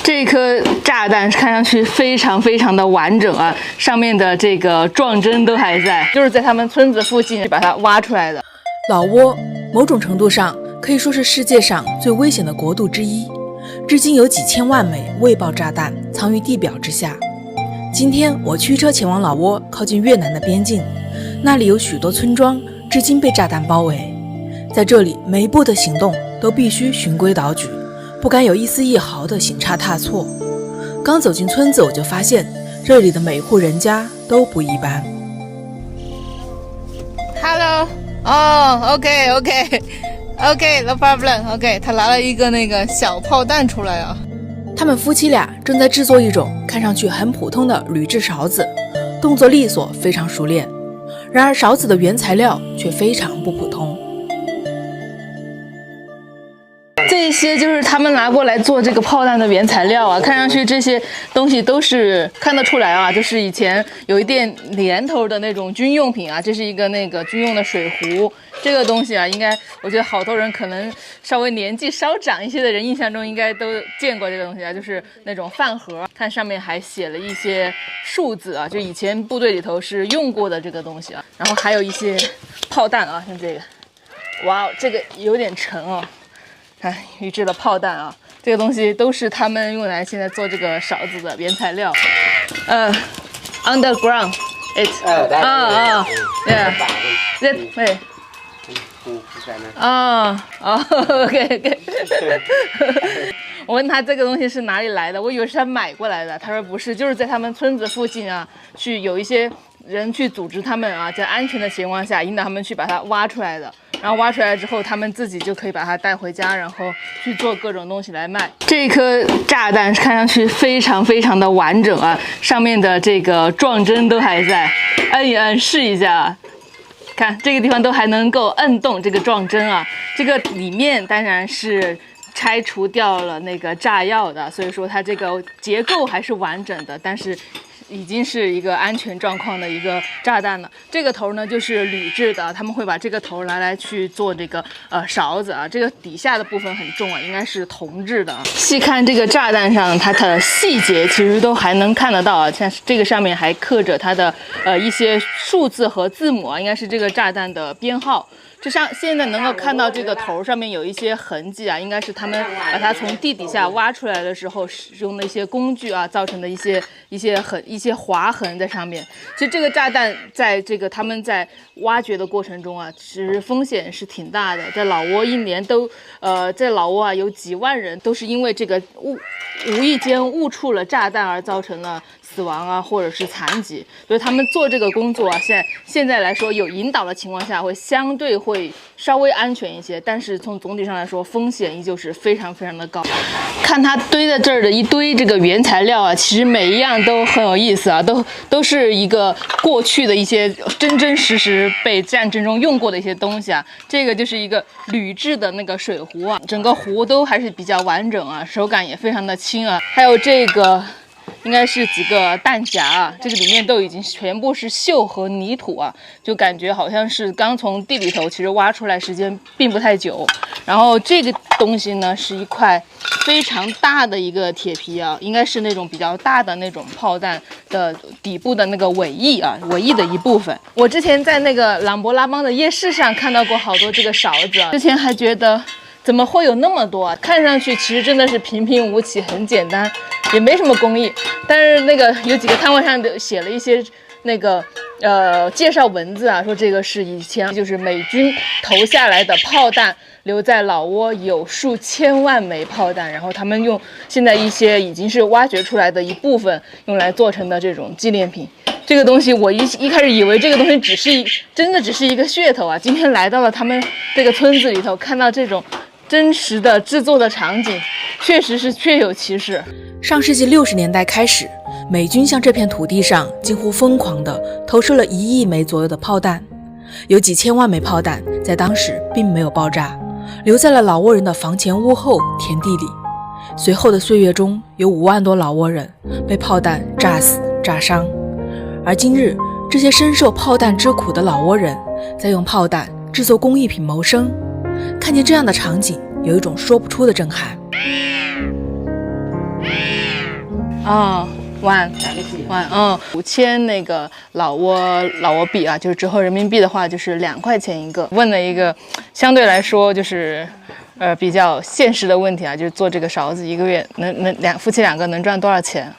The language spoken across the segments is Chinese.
这颗炸弹看上去非常的完整啊，上面的这个撞针都还在，就是在他们村子附近把它挖出来的。老挝某种程度上可以说是世界上最危险的国度之一，至今有几千万枚未爆炸弹藏于地表之下。今天我驱车前往老挝靠近越南的边境，那里有许多村庄至今被炸弹包围，在这里每一步的行动都必须循规蹈矩，不敢有一丝一毫的行差踏错。刚走进村子，我就发现这里的每户人家都不一般。 Hello， OK， no problem， OK， 他拿了一个那个小炮弹出来啊。他们夫妻俩正在制作一种看上去很普通的铝制勺子，动作利索，非常熟练。然而勺子的原材料却非常不普通。这些就是他们拿过来做这个炮弹的原材料啊，看上去这些东西都是看得出来啊，就是以前有一点年头的那种军用品啊。这是一个那个军用的水壶，这个东西啊，应该我觉得好多人可能稍微年纪稍长一些的人印象中应该都见过这个东西啊，就是那种饭盒，看上面还写了一些数字啊，就以前部队里头是用过的这个东西啊。然后还有一些炮弹啊，像这个，哇，这个有点沉哦。看预制的炮弹啊，这个东西都是他们用来现在做这个勺子的原材料。Underground it yeah that way OK 我问他这个东西是哪里来的，我以为是他买过来的，他说不是，就是在他们村子附近啊，去有一些人去组织他们啊，在安全的情况下引导他们去把它挖出来的。然后挖出来之后，他们自己就可以把它带回家，然后去做各种东西来卖。这颗炸弹看上去非常的完整啊，上面的这个撞针都还在，摁一摁试一下，看这个地方都还能够摁动这个撞针啊。这个里面当然是拆除掉了那个炸药的，所以说它这个结构还是完整的，但是已经是一个安全状况的一个炸弹了。这个头呢就是铝制的，他们会把这个头拿来去做这个勺子啊。这个底下的部分很重啊，应该是铜制的。细看这个炸弹上，它的细节其实都还能看得到啊，像这个上面还刻着它的一些数字和字母啊，应该是这个炸弹的编号。这上现在能够看到这个头上面有一些痕迹啊，应该是他们把它从地底下挖出来的时候使用的一些工具啊造成的一些划痕在上面。其实这个炸弹在这个他们在挖掘的过程中啊，其实风险是挺大的。在老挝一年都在老挝啊有几万人都是因为这个无意间误触了炸弹而造成了死亡啊，或者是残疾。所以他们做这个工作啊，现在来说有引导的情况下，会相对会稍微安全一些，但是从总体上来说，风险依旧是非常的高。看它堆在这儿的一堆这个原材料啊，其实每一样都很有意思啊，都是一个过去的一些真实被战争中用过的一些东西啊。这个就是一个铝制的那个水壶啊，整个壶都还是比较完整啊，手感也非常的轻啊。还有这个应该是几个弹夹啊，这个里面都已经全部是锈和泥土啊，就感觉好像是刚从地里头其实挖出来时间并不太久。然后这个东西呢是一块非常大的一个铁皮啊，应该是那种比较大的那种炮弹的底部的那个尾翼啊，尾翼的一部分。我之前在那个琅勃拉邦的夜市上看到过好多这个勺子啊，之前还觉得怎么会有那么多啊？看上去其实真的是平平无奇，很简单，也没什么工艺。但是那个有几个摊位上的写了一些那个介绍文字啊，说这个是以前就是美军投下来的炮弹，留在老挝有数千万枚炮弹，然后他们用现在一些已经是挖掘出来的一部分用来做成的这种纪念品。这个东西我一开始以为这个东西真的只是一个噱头啊，今天来到了他们这个村子里头，看到这种真实的制作的场景，确实是确有其事。上世纪60年代开始，美军向这片土地上近乎疯狂地投射了1亿枚左右的炮弹，有几千万枚炮弹在当时并没有爆炸，留在了老挝人的房前屋后田地里。随后的岁月中，有5万多老挝人被炮弹炸死炸伤。而今日，这些深受炮弹之苦的老挝人在用炮弹制作工艺品谋生。看见这样的场景，有一种说不出的震撼。啊。5000那个老挝币啊，就是折合人民币的话，就是2块钱一个。问了一个相对来说就是比较现实的问题啊，就是做这个勺子1个月夫妻2个能赚多少钱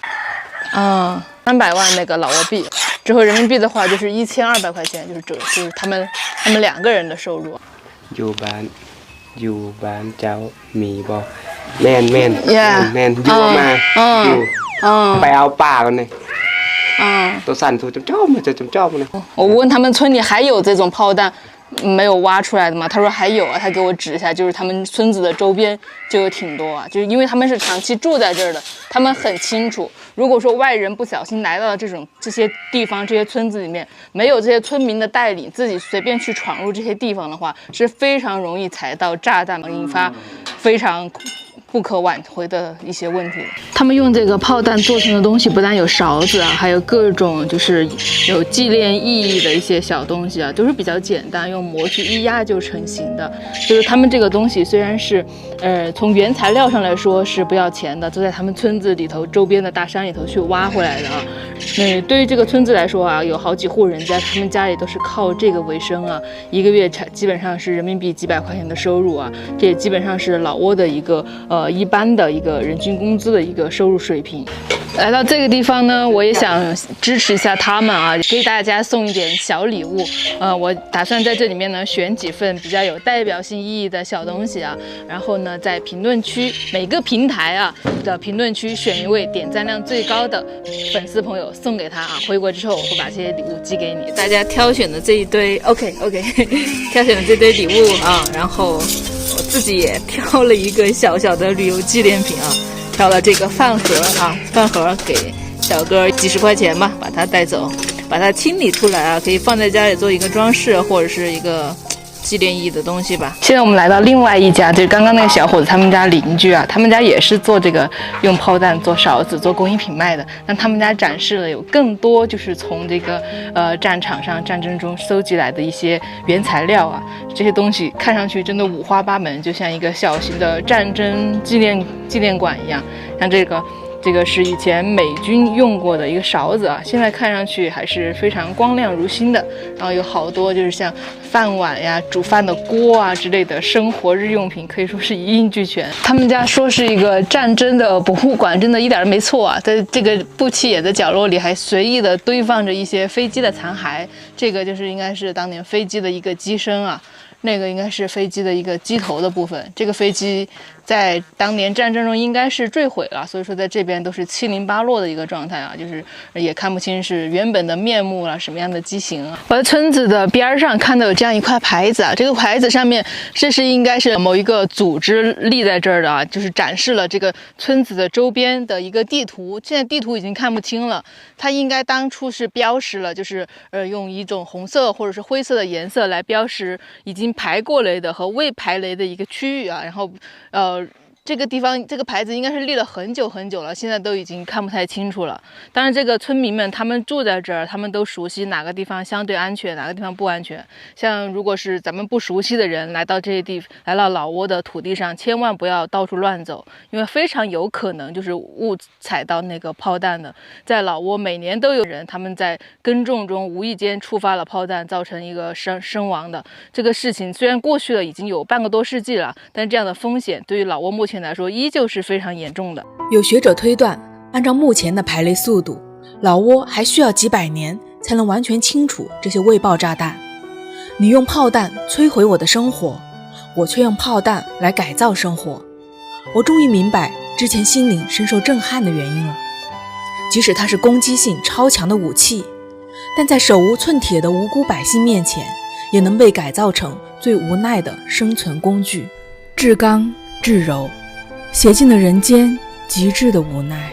？300万那个老挝币，折合人民币的话就是1200块钱，就是他们2个人的收入。อยู่บ้านเจ้ามีบ่แม่นอยู่มาอยู่ไปเอาป่ากันเลยตัวสั่นตัวจอมจะจอม呢。我问他们村里还有这种炮弹没有挖出来的吗？他说还有啊，他给我指一下，就是他们村子的周边就有挺多啊，就是因为他们是长期住在这儿的，他们很清楚，如果说外人不小心来到了这些地方、这些村子里面，没有这些村民的带领，自己随便去闯入这些地方的话，是非常容易踩到炸弹，引发非常不可挽回的一些问题。他们用这个炮弹做成的东西，不但有勺子啊，还有各种就是有纪念意义的一些小东西啊，都是比较简单，用模具一压就成型的。就是他们这个东西虽然是从原材料上来说是不要钱的，都在他们村子里头周边的大山里头去挖回来的啊。对于这个村子来说啊，有好几户人家，他们家里都是靠这个为生啊，1个月基本上是人民币几百块钱的收入啊，这也基本上是老挝的一个一般的一个人均工资的一个收入水平。来到这个地方呢，我也想支持一下他们啊，给大家送一点小礼物。我打算在这里面呢选几份比较有代表性意义的小东西啊，然后呢在评论区每个平台啊的评论区选一位点赞量最高的粉丝朋友送给他啊。回国之后我会把这些礼物寄给你。大家挑选的这一堆 OK 挑选的这堆礼物啊，然后我自己也挑了一个小小的旅游纪念品啊，挑了这个饭盒给小哥几十块钱吧，把它带走，把它清理出来啊，可以放在家里做一个装饰或者是一个纪念意义的东西吧。现在我们来到另外一家，就是刚刚那个小伙子他们家邻居啊，他们家也是做这个用炮弹做勺子做工艺品卖的，但他们家展示了有更多就是从这个战场上战争中搜集来的一些原材料啊，这些东西看上去真的五花八门，就像一个小型的战争纪念馆一样。像这个是以前美军用过的一个勺子啊，现在看上去还是非常光亮如新的。然后有好多就是像饭碗呀、煮饭的锅啊之类的生活日用品，可以说是一应俱全。他们家说是一个战争的博物馆，真的一点都没错啊！在这个不起眼的角落里，还随意的堆放着一些飞机的残骸。这个就是应该是当年飞机的一个机身啊。那个应该是飞机的一个机头的部分，这个飞机在当年战争中应该是坠毁了，所以说在这边都是七零八落的一个状态啊，就是也看不清是原本的面目了，什么样的机型啊。我在村子的边上看到有这样一块牌子啊，这个牌子上面这是应该是某一个组织立在这儿的啊，就是展示了这个村子的周边的一个地图，现在地图已经看不清了，它应该当初是标识了，就是用一种红色或者是灰色的颜色来标识已经排过雷的和未排雷的一个区域啊，然后这个地方这个牌子应该是立了很久很久了，现在都已经看不太清楚了。当然这个村民们他们住在这儿，他们都熟悉哪个地方相对安全，哪个地方不安全。像如果是咱们不熟悉的人来到来到老挝的土地上，千万不要到处乱走，因为非常有可能就是误踩到那个炮弹的。在老挝每年都有人他们在耕种中无意间触发了炮弹，造成一个身亡的。这个事情虽然过去了已经有半个多世纪了，但这样的风险对于老挝目前来说依旧是非常严重的。有学者推断，按照目前的排雷速度，老挝还需要几百年才能完全清除这些未爆炸弹。你用炮弹摧毁我的生活，我却用炮弹来改造生活。我终于明白之前心灵深受震撼的原因了。即使它是攻击性超强的武器，但在手无寸铁的无辜百姓面前，也能被改造成最无奈的生存工具。至刚至柔，写尽了人间极致的无奈。